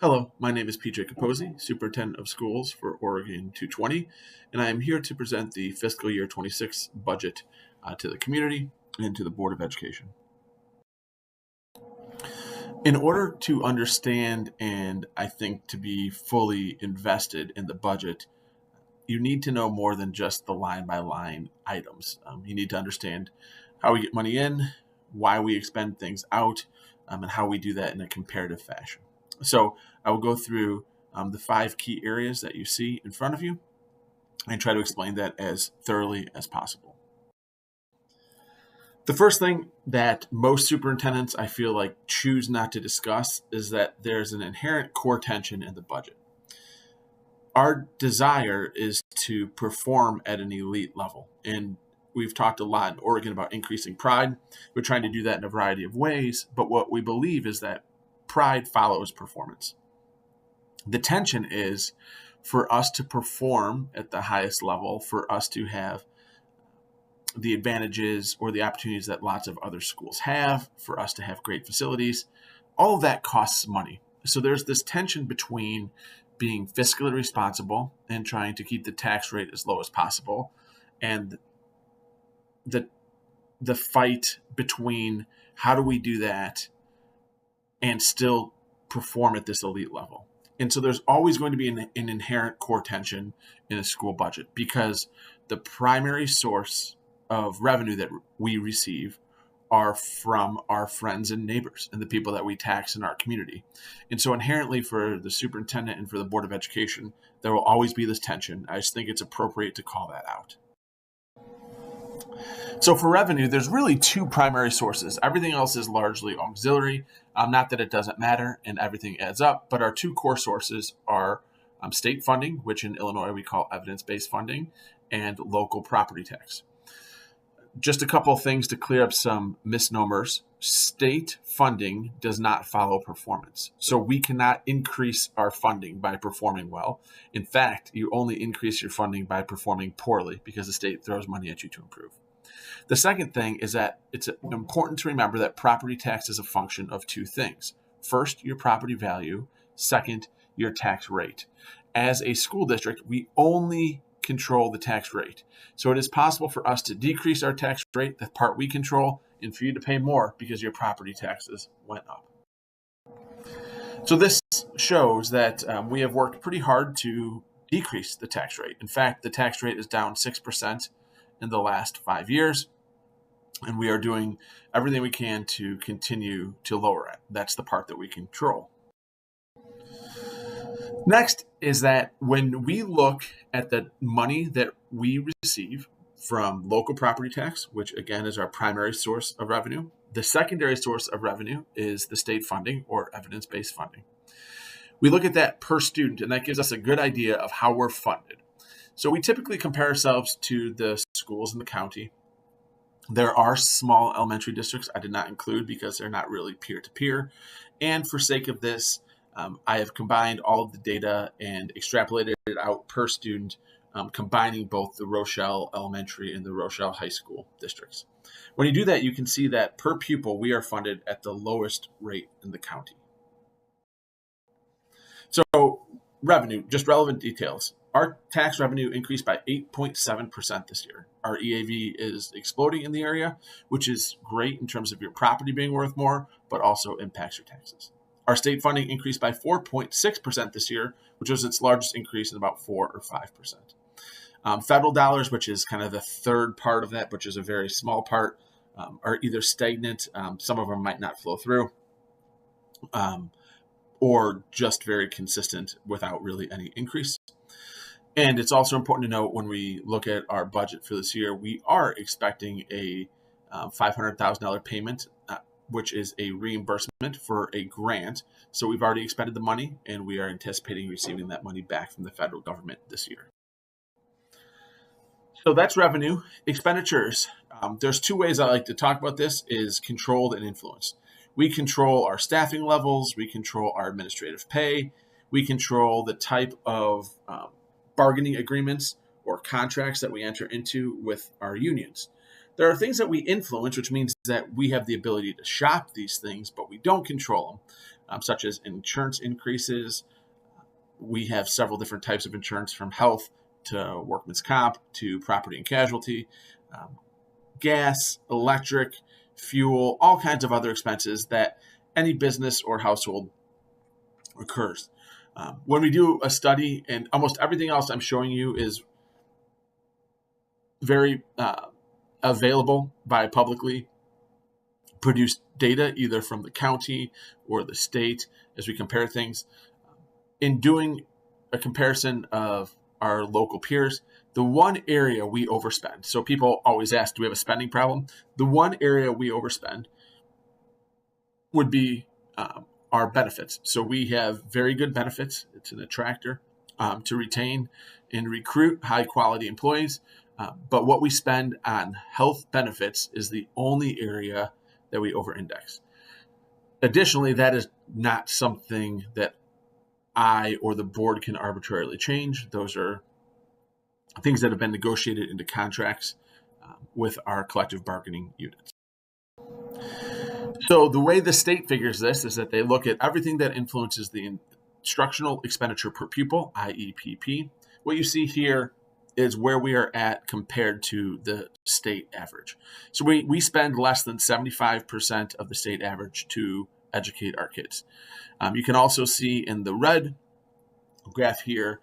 Hello, my name is PJ Capozzi, Superintendent of Schools for Oregon 220, and I am here to present the fiscal year 26 budget to the community and to the Board of Education. In order to understand and I think to be fully invested in the budget, you need to know more than just the line by line items. You need to understand how we get money in, why we expend things out, and how we do that in a comparative fashion. So I will go through the 5 key areas that you see in front of you and try to explain that as thoroughly as possible. The first thing that most superintendents, I feel like, choose not to discuss is that there's an inherent core tension in the budget. Our desire is to perform at an elite level, and we've talked a lot in Oregon about increasing pride. We're trying to do that in a variety of ways, but what we believe is that pride follows performance. The tension is for us to perform at the highest level, for us to have the advantages or the opportunities that lots of other schools have, for us to have great facilities. All of that costs money. So there's this tension between being fiscally responsible and trying to keep the tax rate as low as possible, and the fight between how do we do that and still perform at this elite level. And so there's always going to be an inherent core tension in a school budget, because the primary source of revenue that we receive are from our friends and neighbors and the people that we tax in our community. And so inherently for the superintendent and for the Board of Education, there will always be this tension. I just think it's appropriate to call that out. So for revenue, there's really 2 primary sources. Everything else is largely auxiliary. Not that it doesn't matter and everything adds up, but our 2 core sources are state funding, which in Illinois we call evidence-based funding, and local property tax. Just a couple of things to clear up some misnomers. State funding does not follow performance. So we cannot increase our funding by performing well. In fact, you only increase your funding by performing poorly, because the state throws money at you to improve. The second thing is that it's important to remember that property tax is a function of 2 things. First, your property value. Second, your tax rate. As a school district, we only control the tax rate. So it is possible for us to decrease our tax rate, the part we control, and for you to pay more because your property taxes went up. So this shows that we have worked pretty hard to decrease the tax rate. In fact, the tax rate is down 6% in the last 5 years, and we are doing everything we can to continue to lower it. That's the part that we control. Next is that when we look at the money that we receive from local property tax, which again is our primary source of revenue, the secondary source of revenue is the state funding or evidence-based funding. We look at that per student, and that gives us a good idea of how we're funded. So we typically compare ourselves to the schools in the county. There are small elementary districts I did not include because they're not really peer-to-peer. And for sake of this, I have combined all of the data and extrapolated it out per student, combining both the Rochelle Elementary and the Rochelle High School districts. When you do that, you can see that per pupil, we are funded at the lowest rate in the county. So revenue, just relevant details. Our tax revenue increased by 8.7% this year. Our EAV is exploding in the area, which is great in terms of your property being worth more, but also impacts your taxes. Our state funding increased by 4.6% this year, which was its largest increase in about 4 or 5%. Federal dollars, which is kind of the third part of that, which is a very small part, are either stagnant, some of them might not flow through, or just very consistent without really any increase. And it's also important to note when we look at our budget for this year, we are expecting a $500,000 payment, which is a reimbursement for a grant. So we've already expended the money, and we are anticipating receiving that money back from the federal government this year. So that's revenue. Expenditures. There's 2 ways I like to talk about this: is controlled and influenced. We control our staffing levels. We control our administrative pay. We control the type of bargaining agreements or contracts that we enter into with our unions. There are things that we influence, which means that we have the ability to shop these things, but we don't control such as insurance increases. We have several different types of insurance, from health to workman's comp to property and casualty, gas, electric, fuel, all kinds of other expenses that any business or household occurs. When we do a study, and almost everything else I'm showing you is very available by publicly produced data, either from the county or the state, as we compare things. In doing a comparison of our local peers, the one area we overspend, so people always ask, do we have a spending problem? The one area we overspend would be our benefits. So we have very good benefits. It's an attractor to retain and recruit high quality employees. But what we spend on health benefits is the only area that we over-index. Additionally, that is not something that I or the board can arbitrarily change. Those are things that have been negotiated into contracts with our collective bargaining units. So the way the state figures this is that they look at everything that influences the instructional expenditure per pupil, i.e. PP. What you see here is where we are at compared to the state average. So we spend less than 75% of the state average to educate our kids. You can also see in the red graph here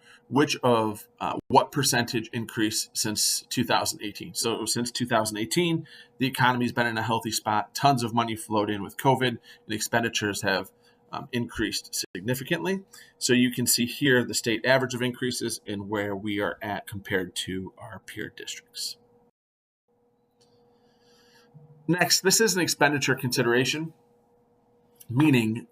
what percentage increase since 2018. So since 2018, the economy's been in a healthy spot. Tons of money flowed in with COVID, and expenditures have increased significantly. So you can see here the state average of increases and where we are at compared to our peer districts. Next, this is an expenditure consideration, meaning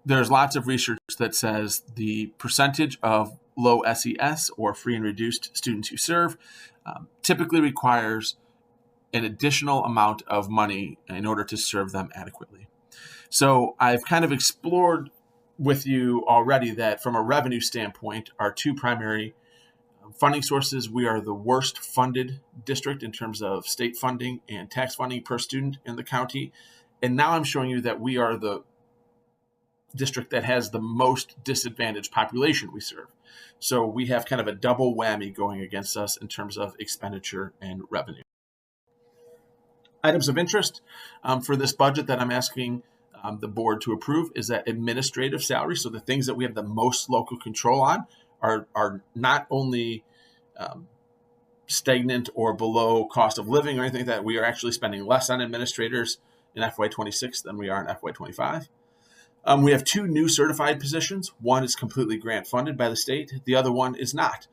there's lots of research that says the percentage of low SES or free and reduced students you serve typically requires an additional amount of money in order to serve them adequately. So I've kind of explored with you already that from a revenue standpoint, our two primary funding sources, we are the worst funded district in terms of state funding and tax funding per student in the county. And now I'm showing you that we are the district that has the most disadvantaged population we serve. So we have kind of a double whammy going against us in terms of expenditure and revenue. Items of interest for this budget that I'm asking the board to approve is that administrative salary. So the things that we have the most local control on are not only stagnant or below cost of living or anything like that. We are actually spending less on administrators in FY26 than we are in FY25. We have two new certified positions. One is completely grant funded by the state. The other one is not.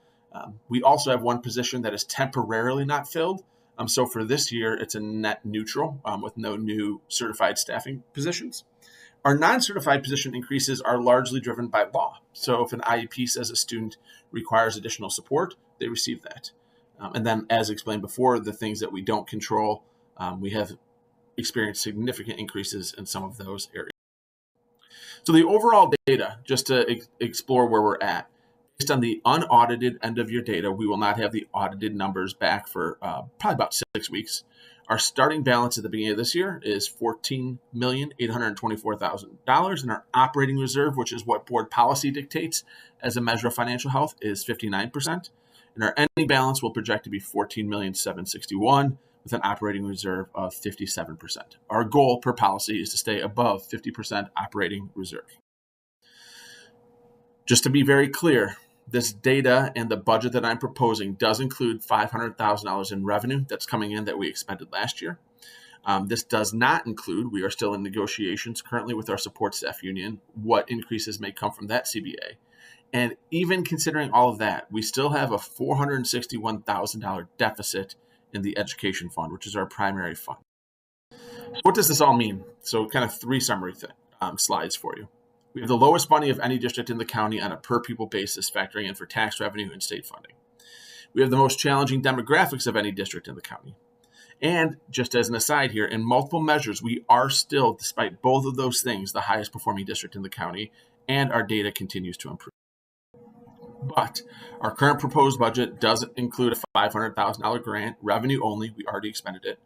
We also have one position that is temporarily not filled. So for this year, it's a net neutral with no new certified staffing positions. Our non-certified position increases are largely driven by law. So if an IEP says a student requires additional support, they receive that. And then, as explained before, the things that we don't control, we have experienced significant increases in some of those areas. So the overall data, just to explore where we're at, based on the unaudited end of year data, we will not have the audited numbers back for probably about 6 weeks. Our starting balance at the beginning of this year is $14,824,000, and our operating reserve, which is what board policy dictates as a measure of financial health, is 59%. And our ending balance will project to be $14,761,000 with an operating reserve of 57%. Our goal per policy is to stay above 50% operating reserve. Just to be very clear, this data and the budget that I'm proposing does include $500,000 in revenue that's coming in that we expended last year. This does not include, we are still in negotiations currently with our support staff union, what increases may come from that CBA. And even considering all of that, we still have a $461,000 deficit in the education fund, which is our primary fund. What does this all mean? So kind of three summary slides for you. We have the lowest funding of any district in the county on a per pupil basis, factoring in for tax revenue and state funding. We have the most challenging demographics of any district in the county. And just as an aside here, in multiple measures, we are still, despite both of those things, the highest performing district in the county, and our data continues to improve. But our current proposed budget doesn't include a $500,000 grant, revenue only. We already expended it.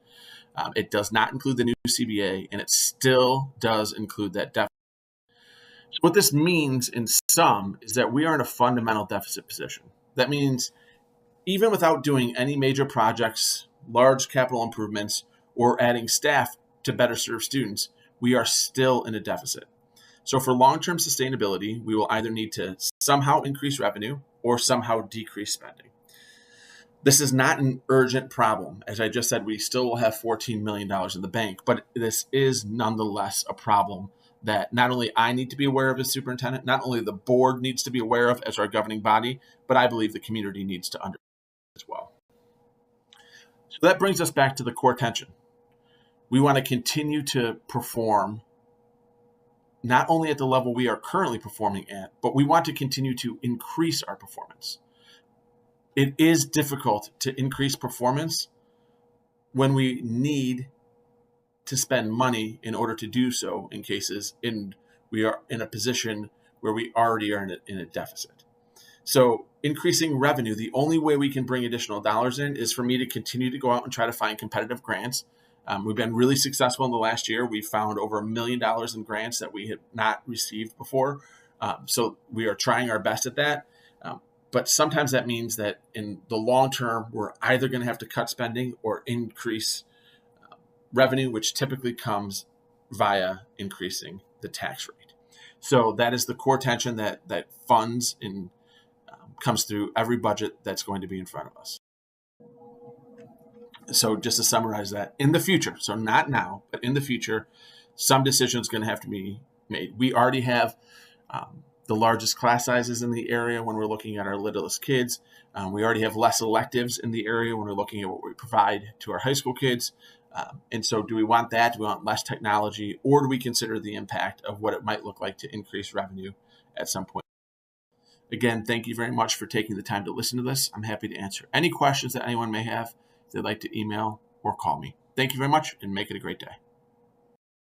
It does not include the new CBA, and it still does include that deficit. What this means in sum is that we are in a fundamental deficit position. That means even without doing any major projects, large capital improvements, or adding staff to better serve students, we are still in a deficit. So for long-term sustainability, we will either need to somehow increase revenue or somehow decrease spending. This is not an urgent problem. As I just said, we still will have $14 million in the bank, but this is nonetheless a problem that not only I need to be aware of as superintendent, not only the board needs to be aware of as our governing body, but I believe the community needs to understand as well. So that brings us back to the core tension. We want to continue to perform not only at the level we are currently performing at, but we want to continue to increase our performance. It is difficult to increase performance when we need to spend money in order to do so in cases we are in a position where we already are in a deficit. So increasing revenue, the only way we can bring additional dollars in is for me to continue to go out and try to find competitive grants. We've been really successful in the last year. We found over $1 million in grants that we had not received before. So we are trying our best at that. But sometimes that means that in the long term, we're either going to have to cut spending or increase revenue, which typically comes via increasing the tax rate. So that is the core tension that funds and comes through every budget that's going to be in front of us. So just to summarize that, in the future, so not now, but in the future, some decisions going to have to be made. We already have the largest class sizes in the area when we're looking at our littlest kids. We already have less electives in the area when we're looking at what we provide to our high school kids. And so do we want that? Do we want less technology? Or do we consider the impact of what it might look like to increase revenue at some point? Again, thank you very much for taking the time to listen to this. I'm happy to answer any questions that anyone may have. If they'd like to email or call me. Thank you very much and make it a great day.